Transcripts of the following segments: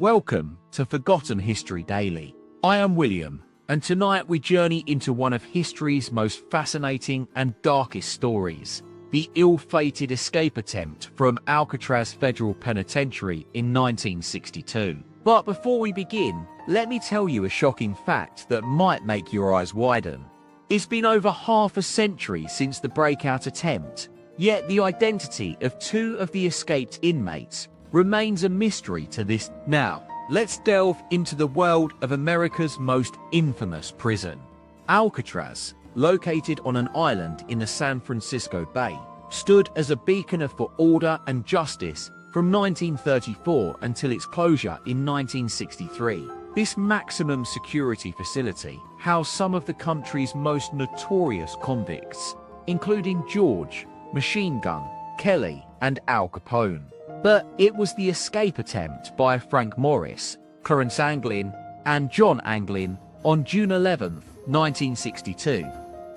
Welcome to Forgotten History Daily. I am William, and tonight we journey into one of history's most fascinating and darkest stories, the ill-fated escape attempt from Alcatraz Federal Penitentiary in 1962. But before we begin, let me tell you a shocking fact that might make your eyes widen. It's been over half a century since the breakout attempt, yet the identity of two of the escaped inmates remains a mystery to this. Now, let's delve into the world of America's most infamous prison. Alcatraz, located on an island in the San Francisco Bay, stood as a beacon for order and justice from 1934 until its closure in 1963. This maximum security facility housed some of the country's most notorious convicts, including George, Machine Gun, Kelly, and Al Capone. But it was the escape attempt by Frank Morris, Clarence Anglin, and John Anglin on June 11, 1962,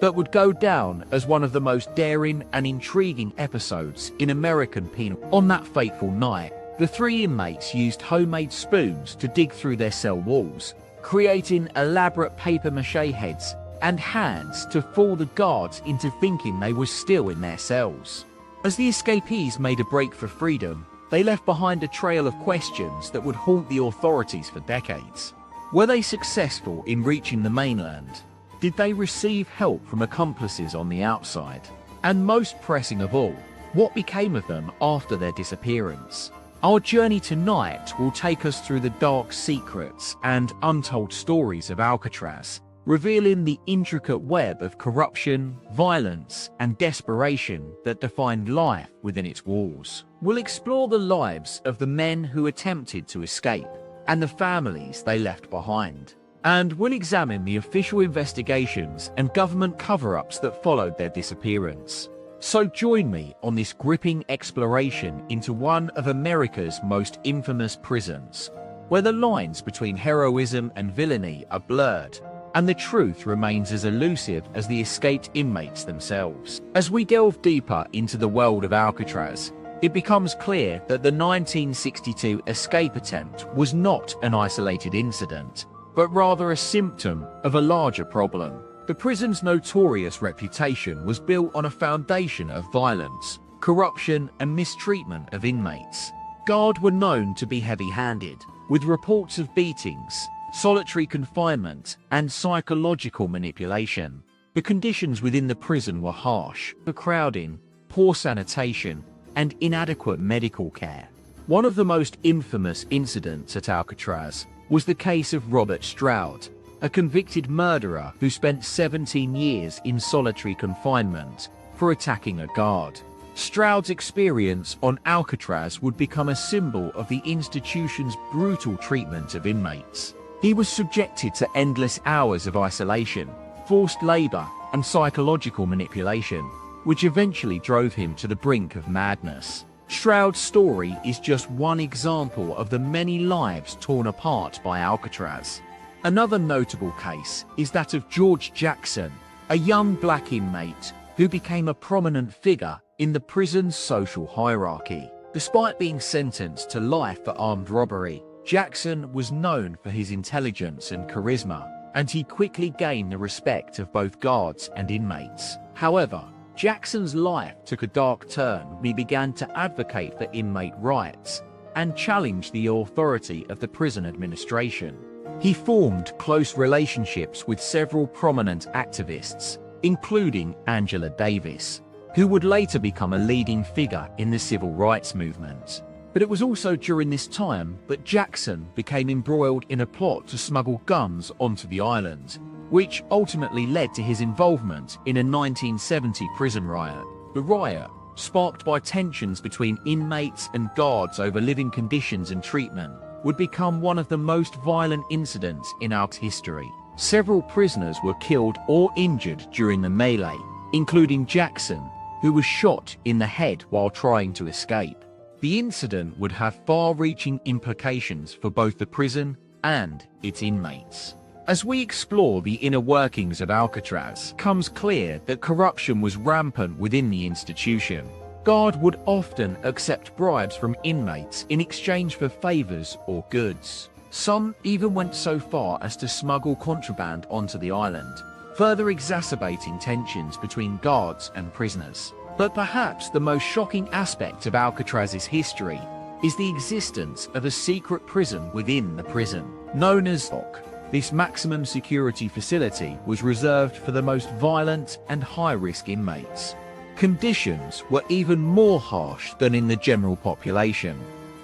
that would go down as one of the most daring and intriguing episodes in American penal. On that fateful night, the three inmates used homemade spoons to dig through their cell walls, creating elaborate papier-mâché heads and hands to fool the guards into thinking they were still in their cells. As the escapees made a break for freedom, they left behind a trail of questions that would haunt the authorities for decades. Were they successful in reaching the mainland? Did they receive help from accomplices on the outside? And most pressing of all, what became of them after their disappearance? Our journey tonight will take us through the dark secrets and untold stories of Alcatraz, revealing the intricate web of corruption, violence, and desperation that defined life within its walls. We'll explore the lives of the men who attempted to escape and the families they left behind. And we'll examine the official investigations and government cover-ups that followed their disappearance. So join me on this gripping exploration into one of America's most infamous prisons, where the lines between heroism and villainy are blurred, and the truth remains as elusive as the escaped inmates themselves. As we delve deeper into the world of Alcatraz, it becomes clear that the 1962 escape attempt was not an isolated incident, but rather a symptom of a larger problem. The prison's notorious reputation was built on a foundation of violence, corruption, and mistreatment of inmates. Guards were known to be heavy-handed, with reports of beatings, solitary confinement, and psychological manipulation. The conditions within the prison were harsh: overcrowding, poor sanitation, and inadequate medical care. One of the most infamous incidents at Alcatraz was the case of Robert Stroud, a convicted murderer who spent 17 years in solitary confinement for attacking a guard. Stroud's experience on Alcatraz would become a symbol of the institution's brutal treatment of inmates. He was subjected to endless hours of isolation, forced labor, and psychological manipulation, which eventually drove him to the brink of madness. Stroud's story is just one example of the many lives torn apart by Alcatraz. Another notable case is that of George Jackson, a young black inmate who became a prominent figure in the prison's social hierarchy. Despite being sentenced to life for armed robbery, Jackson was known for his intelligence and charisma, and he quickly gained the respect of both guards and inmates. However, Jackson's life took a dark turn when he began to advocate for inmate rights and challenge the authority of the prison administration. He formed close relationships with several prominent activists, including Angela Davis, who would later become a leading figure in the civil rights movement. But it was also during this time that Jackson became embroiled in a plot to smuggle guns onto the island, which ultimately led to his involvement in a 1970 prison riot. The riot, sparked by tensions between inmates and guards over living conditions and treatment, would become one of the most violent incidents in our history. Several prisoners were killed or injured during the melee, including Jackson, who was shot in the head while trying to escape. The incident would have far-reaching implications for both the prison and its inmates. As we explore the inner workings of Alcatraz, it becomes clear that corruption was rampant within the institution. Guard would often accept bribes from inmates in exchange for favors or goods. Some even went so far as to smuggle contraband onto the island, further exacerbating tensions between guards and prisoners. But perhaps the most shocking aspect of Alcatraz's history is the existence of a secret prison within the prison, known as Lock. This maximum security facility was reserved for the most violent and high-risk inmates. Conditions were even more harsh than in the general population,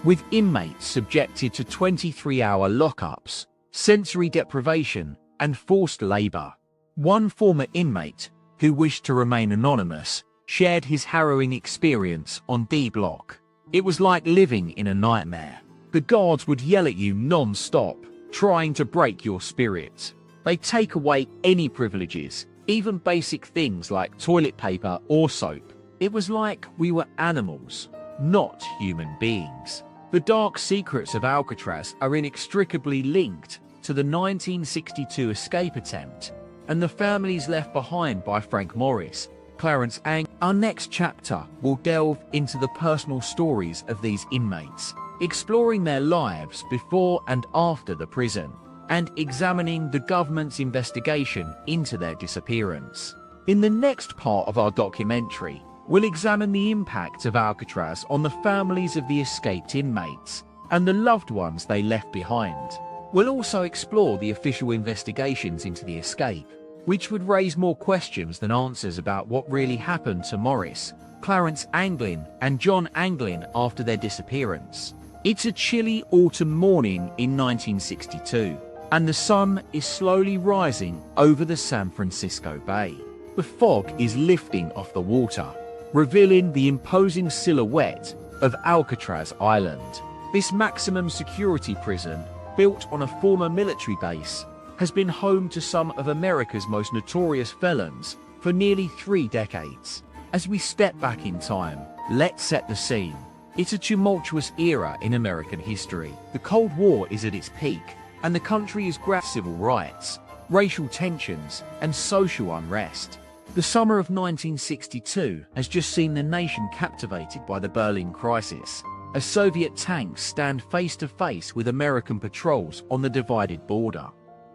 with inmates subjected to 23-hour lockups, sensory deprivation, and forced labor. One former inmate, who wished to remain anonymous, shared his harrowing experience on D Block. It was like living in a nightmare. The guards would yell at you non-stop, trying to break your spirit. They'd take away any privileges, even basic things like toilet paper or soap. It was like we were animals, not human beings. The dark secrets of Alcatraz are inextricably linked to the 1962 escape attempt and the families left behind by Frank Morris, Clarence Ang. Our next chapter will delve into the personal stories of these inmates, exploring their lives before and after the prison, and examining the government's investigation into their disappearance. In the next part of our documentary, we'll examine the impact of Alcatraz on the families of the escaped inmates and the loved ones they left behind. We'll also explore the official investigations into the escape, which would raise more questions than answers about what really happened to Morris, Clarence Anglin, and John Anglin after their disappearance. It's a chilly autumn morning in 1962, and the sun is slowly rising over the San Francisco Bay. The fog is lifting off the water, revealing the imposing silhouette of Alcatraz Island. This maximum security prison, built on a former military base, has been home to some of America's most notorious felons for nearly 3 decades. As we step back in time, let's set the scene. It's a tumultuous era in American history. The Cold War is at its peak, and the country is grappling with civil rights, racial tensions, and social unrest. The summer of 1962 has just seen the nation captivated by the Berlin crisis, as Soviet tanks stand face to face with American patrols on the divided border.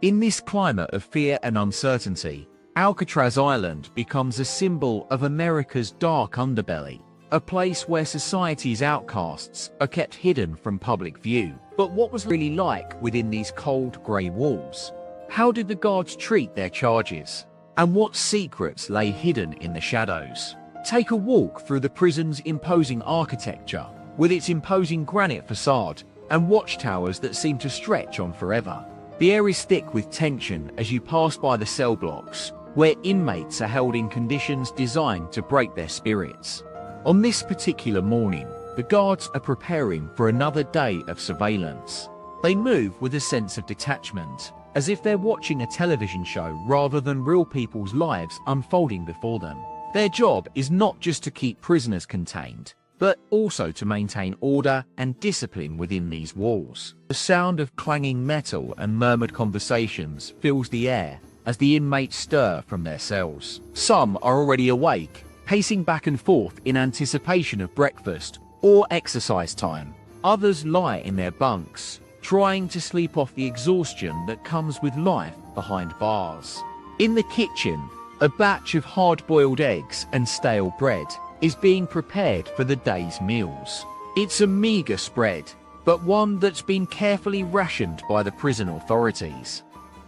In this climate of fear and uncertainty, Alcatraz Island becomes a symbol of America's dark underbelly, a place where society's outcasts are kept hidden from public view. But what was it really like within these cold grey walls? How did the guards treat their charges? And what secrets lay hidden in the shadows? Take a walk through the prison's imposing architecture, with its imposing granite facade and watchtowers that seem to stretch on forever. The air is thick with tension as you pass by the cell blocks, where inmates are held in conditions designed to break their spirits. On this particular morning, the guards are preparing for another day of surveillance. They move with a sense of detachment, as if they're watching a television show rather than real people's lives unfolding before them. Their job is not just to keep prisoners contained, but also to maintain order and discipline within these walls. The sound of clanging metal and murmured conversations fills the air as the inmates stir from their cells. Some are already awake, pacing back and forth in anticipation of breakfast or exercise time. Others lie in their bunks, trying to sleep off the exhaustion that comes with life behind bars. In the kitchen, a batch of hard-boiled eggs and stale bread is being prepared for the day's meals. It's a meager spread, but one that's been carefully rationed by the prison authorities.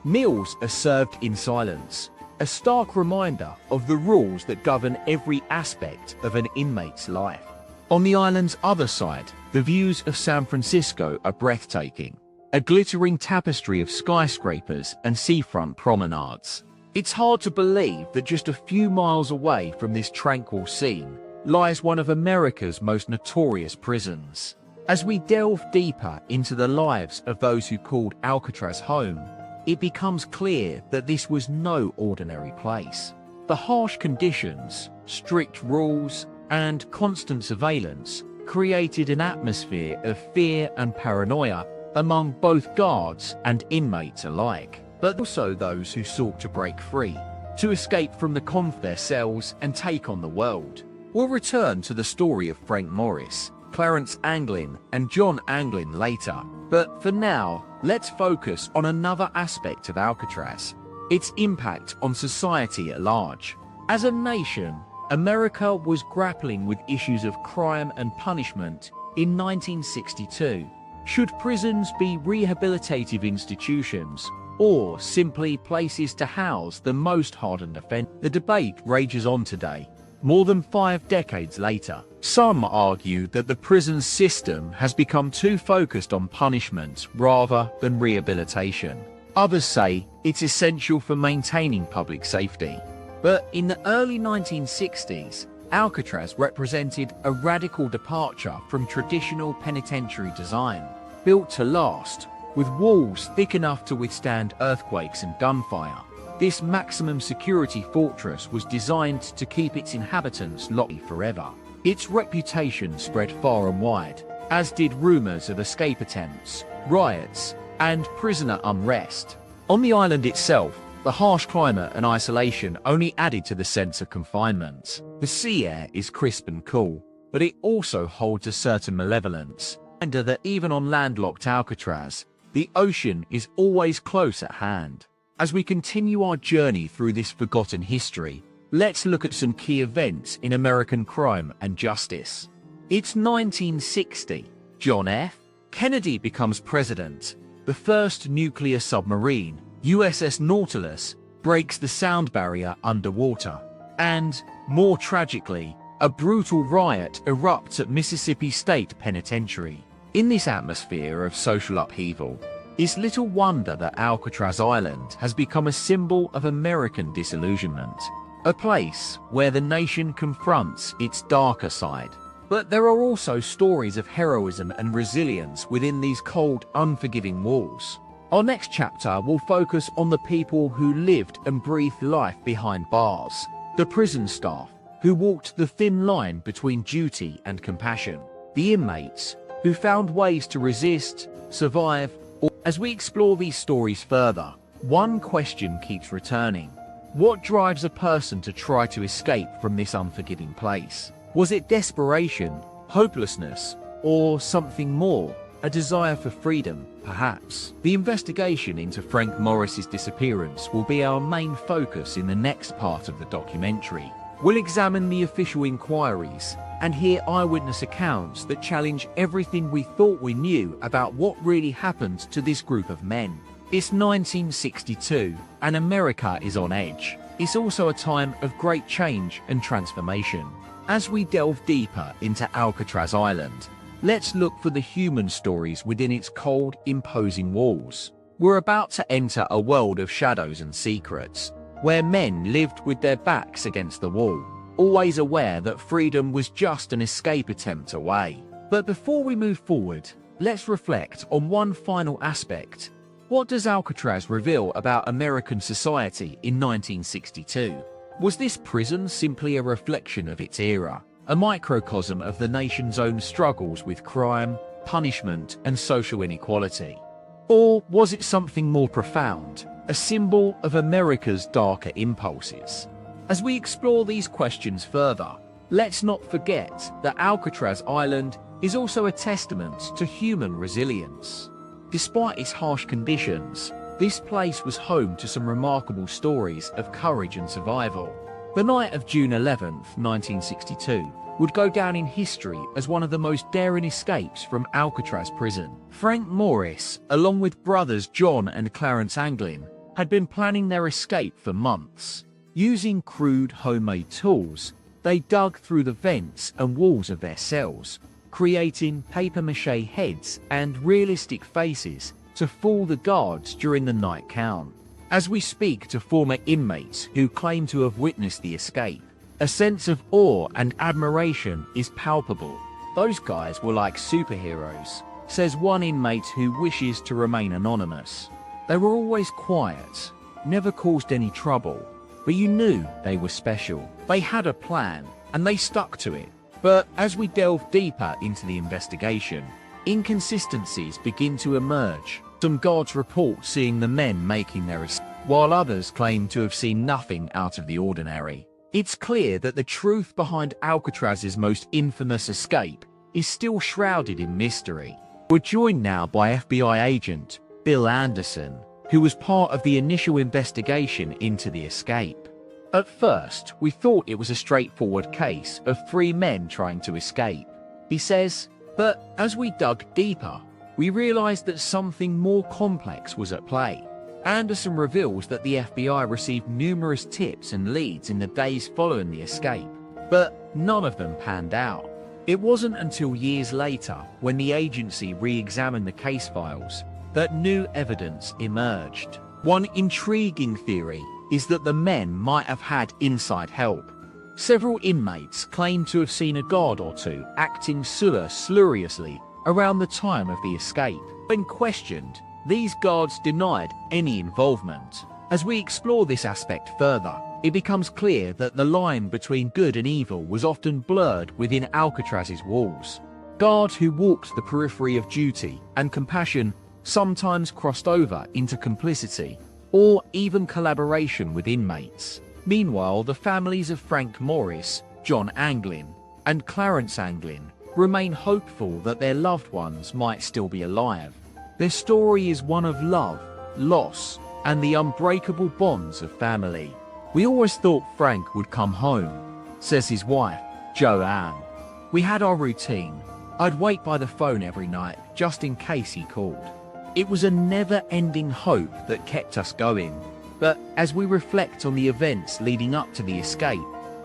Meals are served in silence, a stark reminder of the rules that govern every aspect of an inmate's life. On the island's other side, the views of San Francisco are breathtaking, a glittering tapestry of skyscrapers and seafront promenades. It's hard to believe that just a few miles away from this tranquil scene lies one of America's most notorious prisons. As we delve deeper into the lives of those who called Alcatraz home, it becomes clear that this was no ordinary place. The harsh conditions, strict rules, and constant surveillance created an atmosphere of fear and paranoia among both guards and inmates alike, but also those who sought to break free, to escape from the confines of their cells and take on the world. We'll return to the story of Frank Morris, Clarence Anglin, and John Anglin later, but for now, let's focus on another aspect of Alcatraz: its impact on society at large. As a nation, America was grappling with issues of crime and punishment in 1962. Should prisons be rehabilitative institutions, or simply places to house the most hardened offenders? The debate rages on today. More than 5 decades later, some argue that the prison system has become too focused on punishment rather than rehabilitation. Others say it's essential for maintaining public safety. But in the early 1960s, Alcatraz represented a radical departure from traditional penitentiary design. Built to last, with walls thick enough to withstand earthquakes and gunfire, this maximum security fortress was designed to keep its inhabitants locked forever. Its reputation spread far and wide, as did rumors of escape attempts, riots, and prisoner unrest. On the island itself, the harsh climate and isolation only added to the sense of confinement. The sea air is crisp and cool, but it also holds a certain malevolence, and that even on landlocked Alcatraz, the ocean is always close at hand. As we continue our journey through this forgotten history, let's look at some key events in American crime and justice. It's 1960. John F. Kennedy becomes president. The first nuclear submarine, USS Nautilus, breaks the sound barrier underwater. And, more tragically, a brutal riot erupts at Mississippi State Penitentiary. In this atmosphere of social upheaval, it's little wonder that Alcatraz Island has become a symbol of American disillusionment, a place where the nation confronts its darker side. But there are also stories of heroism and resilience within these cold, unforgiving walls. Our next chapter will focus on the people who lived and breathed life behind bars, the prison staff, who walked the thin line between duty and compassion, the inmates, who found ways to resist, survive, or... As we explore these stories further, one question keeps returning. What drives a person to try to escape from this unforgiving place? Was it desperation, hopelessness, or something more? A desire for freedom, perhaps? The investigation into Frank Morris's disappearance will be our main focus in the next part of the documentary. We'll examine the official inquiries and hear eyewitness accounts that challenge everything we thought we knew about what really happened to this group of men. It's 1962, and America is on edge. It's also a time of great change and transformation. As we delve deeper into Alcatraz Island, let's look for the human stories within its cold, imposing walls. We're about to enter a world of shadows and secrets, where men lived with their backs against the wall, always aware that freedom was just an escape attempt away. But before we move forward, let's reflect on one final aspect. What does Alcatraz reveal about American society in 1962? Was this prison simply a reflection of its era, a microcosm of the nation's own struggles with crime, punishment, and social inequality? Or was it something more profound, a symbol of America's darker impulses? As we explore these questions further, let's not forget that Alcatraz Island is also a testament to human resilience. Despite its harsh conditions, this place was home to some remarkable stories of courage and survival. The night of June 11th, 1962, would go down in history as one of the most daring escapes from Alcatraz prison. Frank Morris, along with brothers John and Clarence Anglin, had been planning their escape for months. Using crude homemade tools, they dug through the vents and walls of their cells, creating papier-mâché heads and realistic faces to fool the guards during the night count. As we speak to former inmates who claim to have witnessed the escape, a sense of awe and admiration is palpable. Those guys were like superheroes, says one inmate who wishes to remain anonymous. They were always quiet, never caused any trouble, but you knew they were special. They had a plan, and they stuck to it. But as we delve deeper into the investigation, inconsistencies begin to emerge. Some guards report seeing the men making their escape, while others claim to have seen nothing out of the ordinary. It's clear that the truth behind Alcatraz's most infamous escape is still shrouded in mystery. We're joined now by FBI agent Bill Anderson, who was part of the initial investigation into the escape. At first, we thought it was a straightforward case of 3 men trying to escape, he says, but as we dug deeper, we realized that something more complex was at play. Anderson reveals that the FBI received numerous tips and leads in the days following the escape, but none of them panned out. It wasn't until years later, when the agency re-examined the case files, that new evidence emerged. One intriguing theory is that the men might have had inside help. Several inmates claim to have seen a guard or two acting sluriously around the time of the escape. When questioned, these guards denied any involvement. As we explore this aspect further, it becomes clear that the line between good and evil was often blurred within Alcatraz's walls. Guards who walked the periphery of duty and compassion sometimes crossed over into complicity or even collaboration with inmates. Meanwhile, the families of Frank Morris, John Anglin, and Clarence Anglin remain hopeful that their loved ones might still be alive. Their story is one of love, loss, and the unbreakable bonds of family. "We always thought Frank would come home," says his wife, Joanne. "We had our routine. I'd wait by the phone every night just in case he called. It was a never-ending hope that kept us going." But as we reflect on the events leading up to the escape,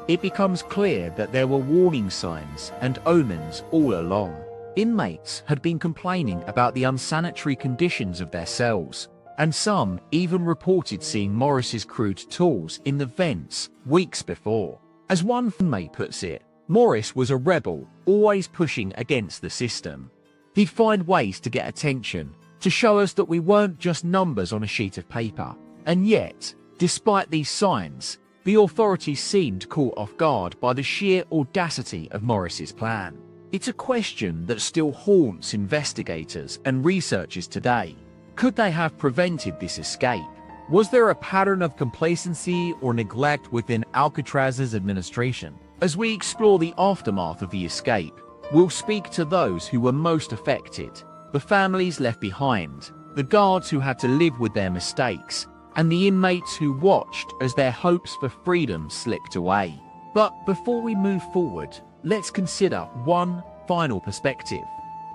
it becomes clear that there were warning signs and omens all along. Inmates had been complaining about the unsanitary conditions of their cells, and some even reported seeing Morris's crude tools in the vents weeks before. As one inmate puts it, Morris was a rebel, always pushing against the system. He'd find ways to get attention, to show us that we weren't just numbers on a sheet of paper. And yet, despite these signs, the authorities seemed caught off guard by the sheer audacity of Morris's plan. It's a question that still haunts investigators and researchers today. Could they have prevented this escape? Was there a pattern of complacency or neglect within Alcatraz's administration? As we explore the aftermath of the escape, we'll speak to those who were most affected, the families left behind, the guards who had to live with their mistakes, and the inmates who watched as their hopes for freedom slipped away. But before we move forward, let's consider one final perspective.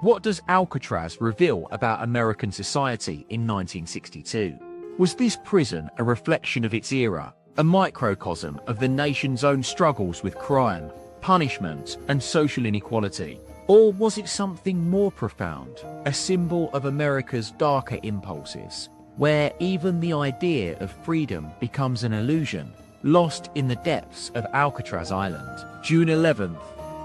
What does Alcatraz reveal about American society in 1962? Was this prison a reflection of its era, a microcosm of the nation's own struggles with crime, punishment, and social inequality? Or was it something more profound, a symbol of America's darker impulses, where even the idea of freedom becomes an illusion, lost in the depths of Alcatraz Island? June 11th,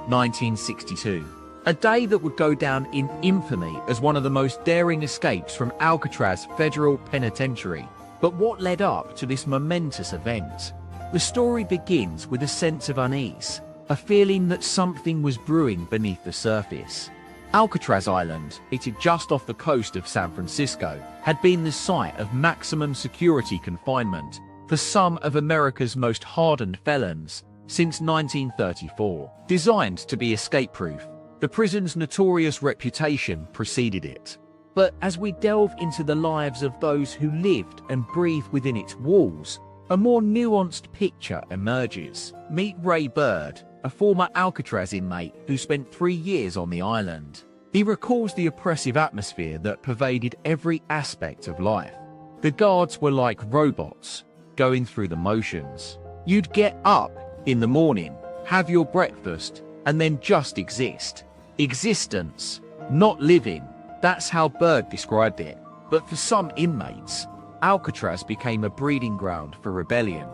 1962. A day that would go down in infamy as one of the most daring escapes from Alcatraz Federal Penitentiary. But what led up to this momentous event? The story begins with a sense of unease, a feeling that something was brewing beneath the surface. Alcatraz Island, situated just off the coast of San Francisco, had been the site of maximum security confinement for some of America's most hardened felons since 1934. Designed to be escape-proof, the prison's notorious reputation preceded it. But as we delve into the lives of those who lived and breathed within its walls, a more nuanced picture emerges. Meet Ray Bird, a former Alcatraz inmate who spent 3 years on the island. He recalls the oppressive atmosphere that pervaded every aspect of life. The guards were like robots, going through the motions. You'd get up in the morning, have your breakfast, and then just exist. Existence, not living. That's how Bird described it. But for some inmates, Alcatraz became a breeding ground for rebellion.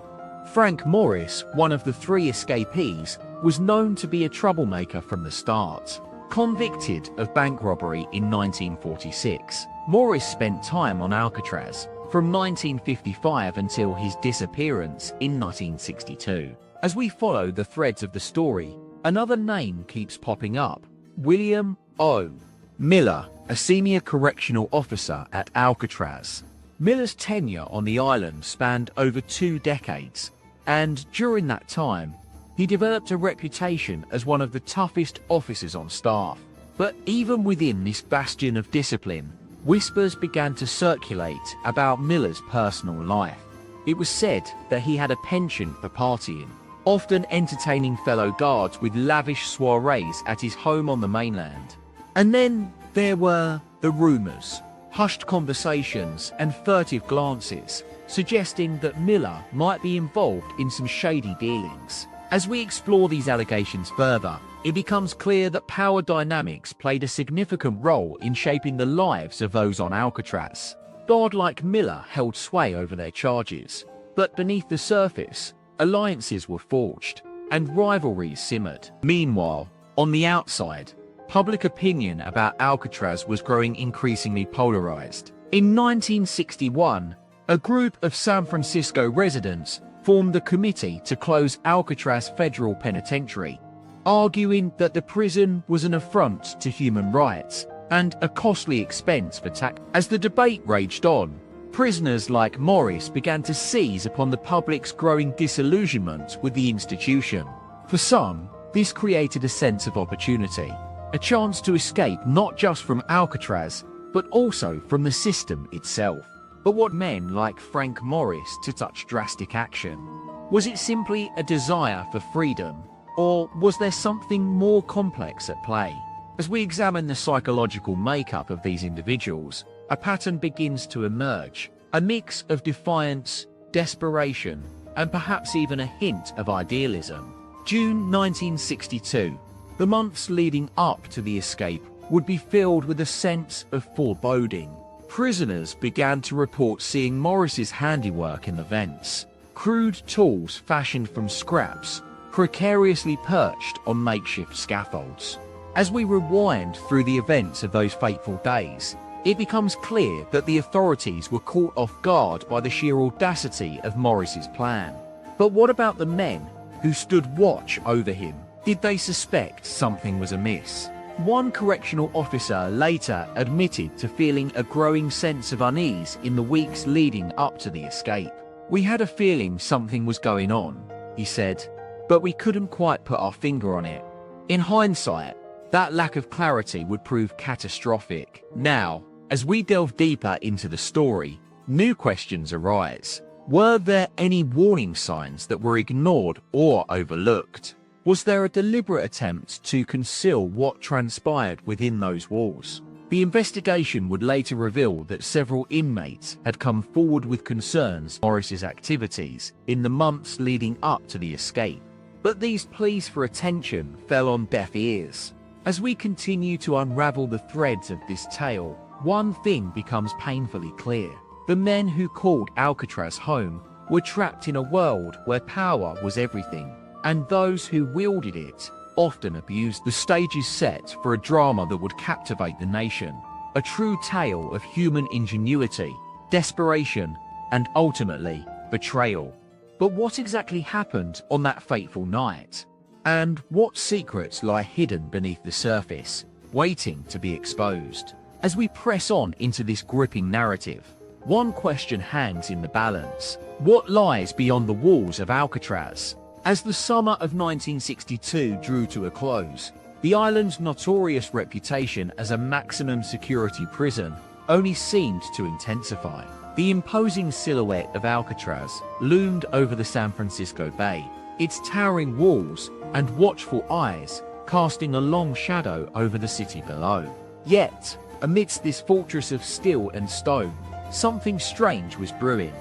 Frank Morris, one of the 3 escapees, was known to be a troublemaker from the start. Convicted of bank robbery in 1946, Morris spent time on Alcatraz from 1955 until his disappearance in 1962. As we follow the threads of the story, another name keeps popping up: William O. Miller, a senior correctional officer at Alcatraz. Miller's tenure on the island spanned over 2 decades, and during that time, he developed a reputation as one of the toughest officers on staff. But even within this bastion of discipline, whispers began to circulate about Miller's personal life. It was said that he had a penchant for partying, often entertaining fellow guards with lavish soirees at his home on the mainland. And then there were the rumors, hushed conversations and furtive glances, suggesting that Miller might be involved in some shady dealings. As we explore these allegations further, it becomes clear that power dynamics played a significant role in shaping the lives of those on Alcatraz. God like Miller held sway over their charges, but beneath the surface, alliances were forged and rivalries simmered. Meanwhile, on the outside, public opinion about Alcatraz was growing increasingly polarized. In 1961, a group of San Francisco residents formed the committee to close Alcatraz Federal Penitentiary, arguing that the prison was an affront to human rights and a costly expense for tax. As the debate raged on, prisoners like Morris began to seize upon the public's growing disillusionment with the institution. For some, this created a sense of opportunity, a chance to escape not just from Alcatraz, but also from the system itself. But what men like Frank Morris to such drastic action? Was it simply a desire for freedom, or was there something more complex at play? As we examine the psychological makeup of these individuals, a pattern begins to emerge, a mix of defiance, desperation, and perhaps even a hint of idealism. June 1962. The months leading up to the escape would be filled with a sense of foreboding. Prisoners began to report seeing Morris's handiwork in the vents, crude tools fashioned from scraps, precariously perched on makeshift scaffolds. As we rewind through the events of those fateful days, it becomes clear that the authorities were caught off guard by the sheer audacity of Morris's plan. But what about the men who stood watch over him? Did they suspect something was amiss? One correctional officer later admitted to feeling a growing sense of unease in the weeks leading up to the escape. "We had a feeling something was going on," he said, "but we couldn't quite put our finger on it." In hindsight, that lack of clarity would prove catastrophic. Now, as we delve deeper into the story, new questions arise. Were there any warning signs that were ignored or overlooked? Was there a deliberate attempt to conceal what transpired within those walls? The investigation would later reveal that several inmates had come forward with concerns about Morris's activities in the months leading up to the escape. But these pleas for attention fell on deaf ears. As we continue to unravel the threads of this tale, one thing becomes painfully clear. The men who called Alcatraz home were trapped in a world where power was everything, and those who wielded it often abused. The stage is set for a drama that would captivate the nation, a true tale of human ingenuity, desperation, and ultimately, betrayal. But what exactly happened on that fateful night? And what secrets lie hidden beneath the surface, waiting to be exposed? As we press on into this gripping narrative, one question hangs in the balance. What lies beyond the walls of Alcatraz? As the summer of 1962 drew to a close, the island's notorious reputation as a maximum security prison only seemed to intensify. The imposing silhouette of Alcatraz loomed over the San Francisco Bay, its towering walls and watchful eyes casting a long shadow over the city below. Yet, amidst this fortress of steel and stone, something strange was brewing.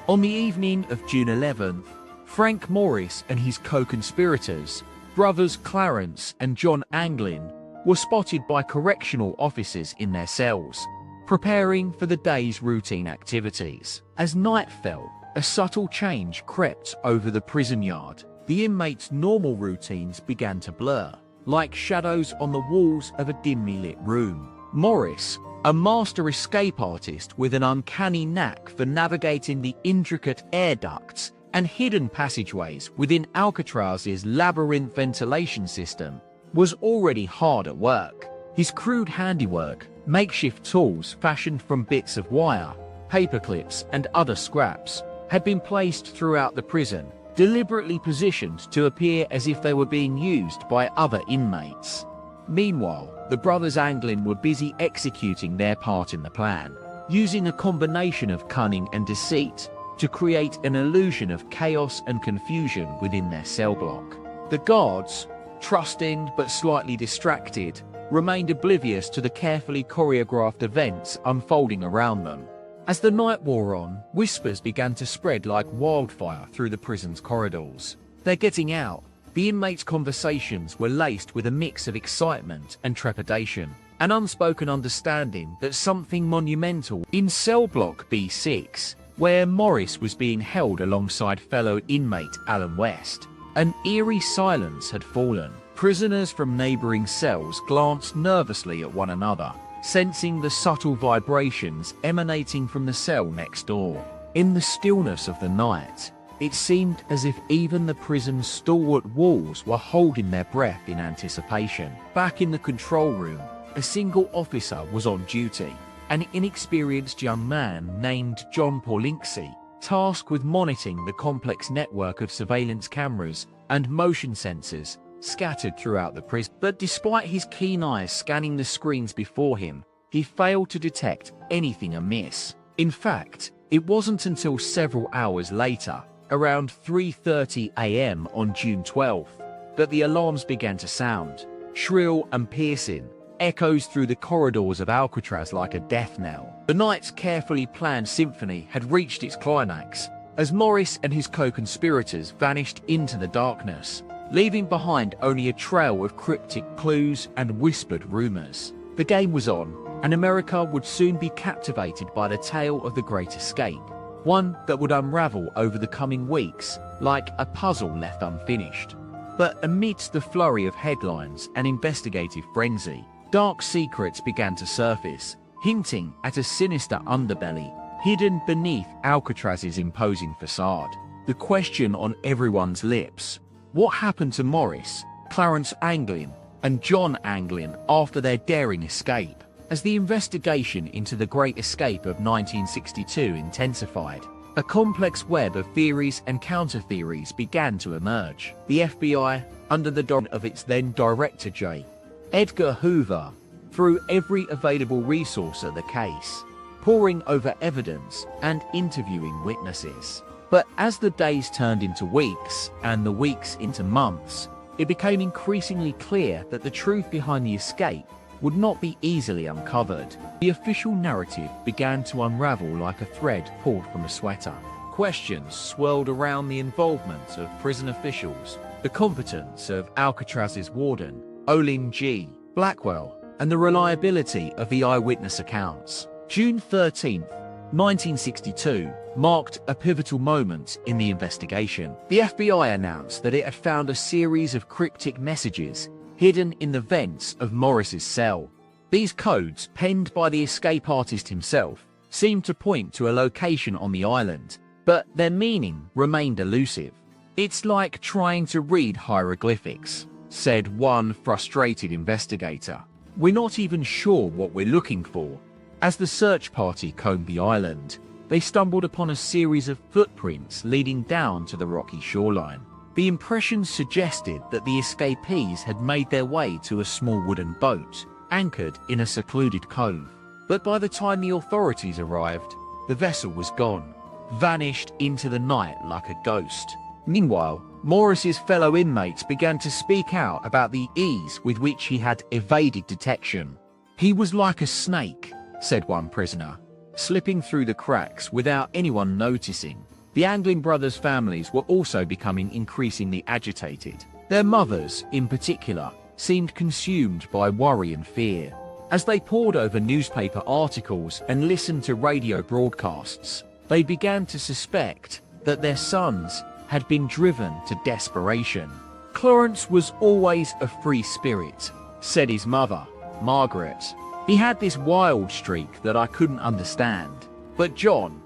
On the evening of June 11th, Frank Morris and his co-conspirators, brothers Clarence and John Anglin, were spotted by correctional officers in their cells, preparing for the day's routine activities. As night fell, a subtle change crept over the prison yard. The inmates' normal routines began to blur, like shadows on the walls of a dimly lit room. Morris, a master escape artist with an uncanny knack for navigating the intricate air ducts and hidden passageways within Alcatraz's labyrinth ventilation system, was already hard at work. His crude handiwork, makeshift tools fashioned from bits of wire, paper clips, and other scraps, had been placed throughout the prison, deliberately positioned to appear as if they were being used by other inmates. Meanwhile, the brothers Anglin were busy executing their part in the plan, using a combination of cunning and deceit to create an illusion of chaos and confusion within their cell block. The guards, trusting but slightly distracted, remained oblivious to the carefully choreographed events unfolding around them. As the night wore on, whispers began to spread like wildfire through the prison's corridors. "They're getting out." The inmates' conversations were laced with a mix of excitement and trepidation, an unspoken understanding that something monumental in cell block B6, where Morris was being held alongside fellow inmate Alan West. An eerie silence had fallen. Prisoners from neighboring cells glanced nervously at one another, sensing the subtle vibrations emanating from the cell next door. In the stillness of the night, it seemed as if even the prison's stalwart walls were holding their breath in anticipation. Back in the control room, a single officer was on duty, an inexperienced young man named John Paulinksi, tasked with monitoring the complex network of surveillance cameras and motion sensors scattered throughout the prison. But despite his keen eyes scanning the screens before him, he failed to detect anything amiss. In fact, it wasn't until several hours later, around 3:30 a.m. on June 12th, that the alarms began to sound, shrill and piercing, echoes through the corridors of Alcatraz like a death knell. The night's carefully planned symphony had reached its climax, as Morris and his co-conspirators vanished into the darkness, leaving behind only a trail of cryptic clues and whispered rumors. The game was on, and America would soon be captivated by the tale of the Great Escape, one that would unravel over the coming weeks like a puzzle left unfinished. But amidst the flurry of headlines and investigative frenzy, dark secrets began to surface, hinting at a sinister underbelly hidden beneath Alcatraz's imposing facade. The question on everyone's lips: what happened to Morris, Clarence Anglin, and John Anglin after their daring escape? As the investigation into the Great Escape of 1962 intensified, a complex web of theories and counter-theories began to emerge. The FBI, under the direction of its then Director J. Edgar Hoover, threw every available resource at the case, poring over evidence and interviewing witnesses. But as the days turned into weeks and the weeks into months, it became increasingly clear that the truth behind the escape would not be easily uncovered. The official narrative began to unravel like a thread pulled from a sweater. Questions swirled around the involvement of prison officials, the competence of Alcatraz's warden, Olin G. Blackwell, and the reliability of the eyewitness accounts. June 13th, 1962 marked a pivotal moment in the investigation. The FBI announced that it had found a series of cryptic messages hidden in the vents of Morris's cell. These codes, penned by the escape artist himself, seemed to point to a location on the island, but their meaning remained elusive. "It's like trying to read hieroglyphics," said one frustrated investigator. "We're not even sure what we're looking for." As the search party combed the island, they stumbled upon a series of footprints leading down to the rocky shoreline. The impressions suggested that the escapees had made their way to a small wooden boat, anchored in a secluded cove. But by the time the authorities arrived, the vessel was gone, vanished into the night like a ghost. Meanwhile, Morris's fellow inmates began to speak out about the ease with which he had evaded detection. "He was like a snake," said one prisoner, "slipping through the cracks without anyone noticing." The Anglin brothers' families were also becoming increasingly agitated. Their mothers, in particular, seemed consumed by worry and fear. As they pored over newspaper articles and listened to radio broadcasts, they began to suspect that their sons had been driven to desperation. "Clarence was always a free spirit," said his mother, Margaret. "He had this wild streak that I couldn't understand. But John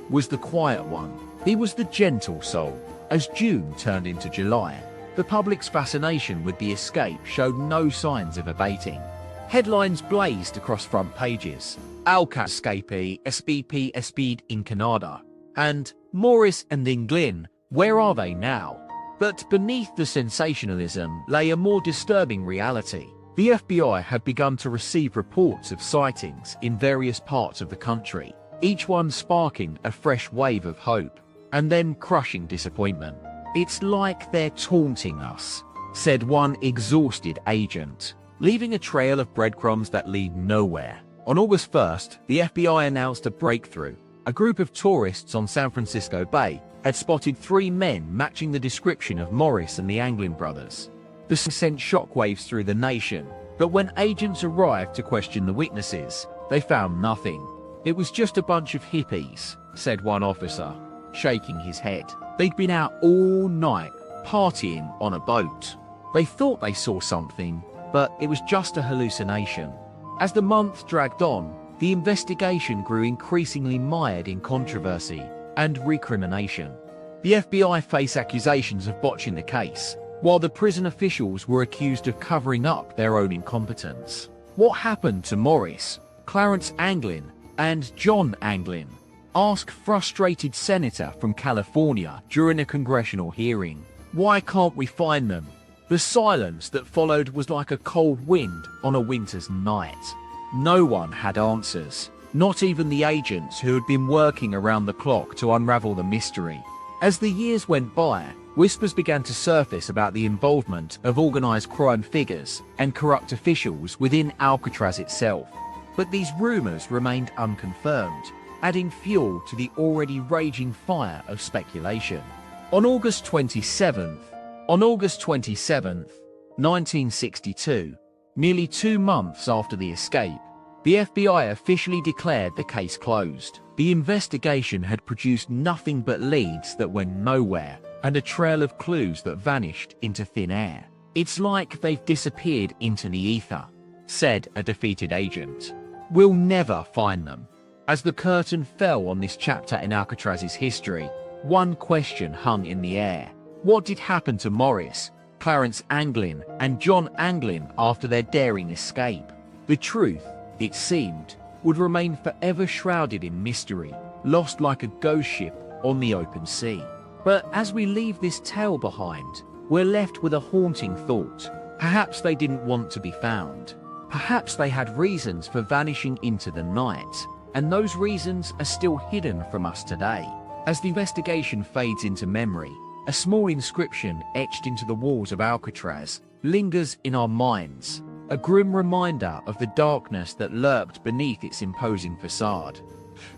was the quiet one. He was the gentle soul." As June turned into July, the public's fascination with the escape showed no signs of abating. Headlines blazed across front pages: "Alcatraz escapee SBP espied in Canada," and "Morris and Anglin Where are they now? But beneath the sensationalism lay a more disturbing reality. The FBI had begun to receive reports of sightings in various parts of the country, each one sparking a fresh wave of hope, and then crushing disappointment. "It's like they're taunting us," said one exhausted agent, leaving a trail of breadcrumbs that lead nowhere. On August 1st, the FBI announced a breakthrough. A group of tourists on San Francisco Bay had spotted 3 men matching the description of Morris and the Anglin brothers. This sent shockwaves through the nation, but when agents arrived to question the witnesses, they found nothing. "It was just a bunch of hippies," said one officer, shaking his head. "They'd been out all night, partying on a boat. They thought they saw something, but it was just a hallucination." As the month dragged on, the investigation grew increasingly mired in controversy and recrimination. The FBI faced accusations of botching the case, while the prison officials were accused of covering up their own incompetence. What happened to Morris, Clarence Anglin, and John Anglin? Asked frustrated senator from California during a congressional hearing. "Why can't we find them?" The silence that followed was like a cold wind on a winter's night. No one had answers, not even the agents who had been working around the clock to unravel the mystery. As the years went by, whispers began to surface about the involvement of organized crime figures and corrupt officials within Alcatraz itself. But these rumors remained unconfirmed, adding fuel to the already raging fire of speculation. On August 27th, 1962, nearly 2 months after the escape, the FBI officially declared the case closed. The investigation had produced nothing but leads that went nowhere, and a trail of clues that vanished into thin air. "It's like they've disappeared into the ether," said a defeated agent. "We'll never find them." As the curtain fell on this chapter in Alcatraz's history, one question hung in the air. What did happen to Morris, Clarence Anglin, and John Anglin after their daring escape? The truth, it seemed, would remain forever shrouded in mystery, lost like a ghost ship on the open sea. But as we leave this tale behind, we're left with a haunting thought. Perhaps they didn't want to be found. Perhaps they had reasons for vanishing into the night, and those reasons are still hidden from us today. As the investigation fades into memory, a small inscription etched into the walls of Alcatraz lingers in our minds, a grim reminder of the darkness that lurked beneath its imposing facade.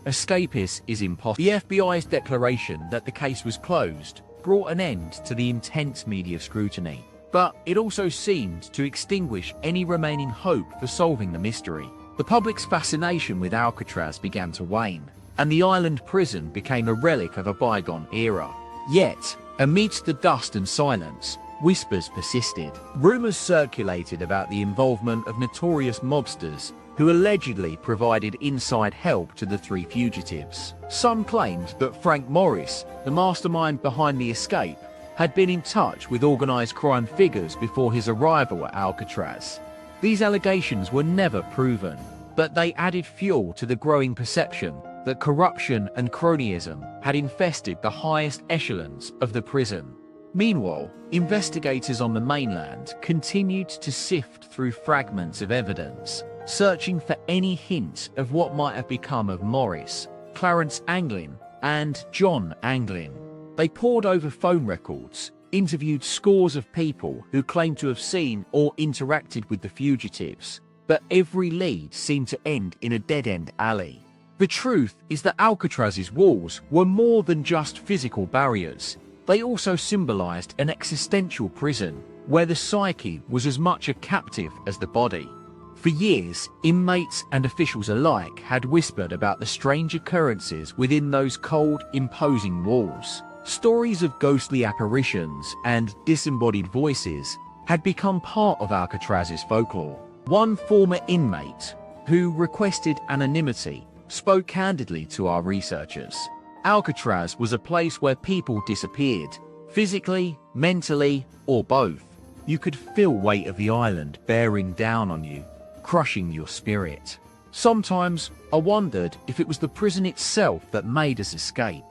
Escapist is impossible. The FBI's declaration that the case was closed brought an end to the intense media scrutiny, but it also seemed to extinguish any remaining hope for solving the mystery. The public's fascination with Alcatraz began to wane, and the island prison became a relic of a bygone era. Yet, amidst the dust and silence, whispers persisted. Rumors circulated about the involvement of notorious mobsters who allegedly provided inside help to the 3 fugitives. Some claimed that Frank Morris, the mastermind behind the escape, had been in touch with organized crime figures before his arrival at Alcatraz. These allegations were never proven, but they added fuel to the growing perception that corruption and cronyism had infested the highest echelons of the prison. Meanwhile, investigators on the mainland continued to sift through fragments of evidence, searching for any hint of what might have become of Morris, Clarence Anglin, and John Anglin. They pored over phone records, interviewed scores of people who claimed to have seen or interacted with the fugitives, but every lead seemed to end in a dead-end alley. The truth is that Alcatraz's walls were more than just physical barriers. They also symbolized an existential prison, where the psyche was as much a captive as the body. For years, inmates and officials alike had whispered about the strange occurrences within those cold, imposing walls. Stories of ghostly apparitions and disembodied voices had become part of Alcatraz's folklore. One former inmate, who requested anonymity, spoke candidly to our researchers. Alcatraz was a place where people disappeared, physically, mentally, or both. You could feel the weight of the island bearing down on you, crushing your spirit. Sometimes I wondered if it was the prison itself that made us escape.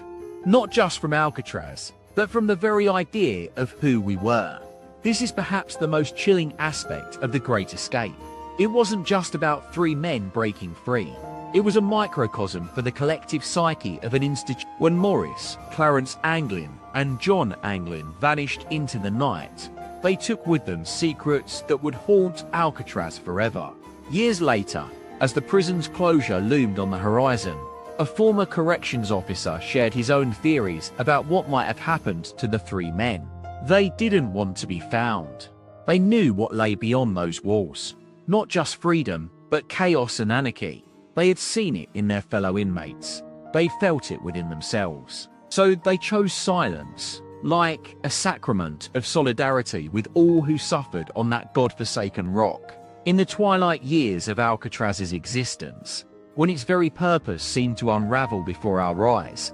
Not just from Alcatraz, but from the very idea of who we were. This is perhaps the most chilling aspect of The Great Escape. It wasn't just about three men breaking free. It was a microcosm for the collective psyche of an institution. When Maurice, Clarence Anglin, and John Anglin vanished into the night, they took with them secrets that would haunt Alcatraz forever. Years later, as the prison's closure loomed on the horizon, a former corrections officer shared his own theories about what might have happened to the three men. They didn't want to be found. They knew what lay beyond those walls. Not just freedom, but chaos and anarchy. They had seen it in their fellow inmates. They felt it within themselves. So they chose silence, like a sacrament of solidarity with all who suffered on that godforsaken rock. In the twilight years of Alcatraz's existence, when its very purpose seemed to unravel before our eyes,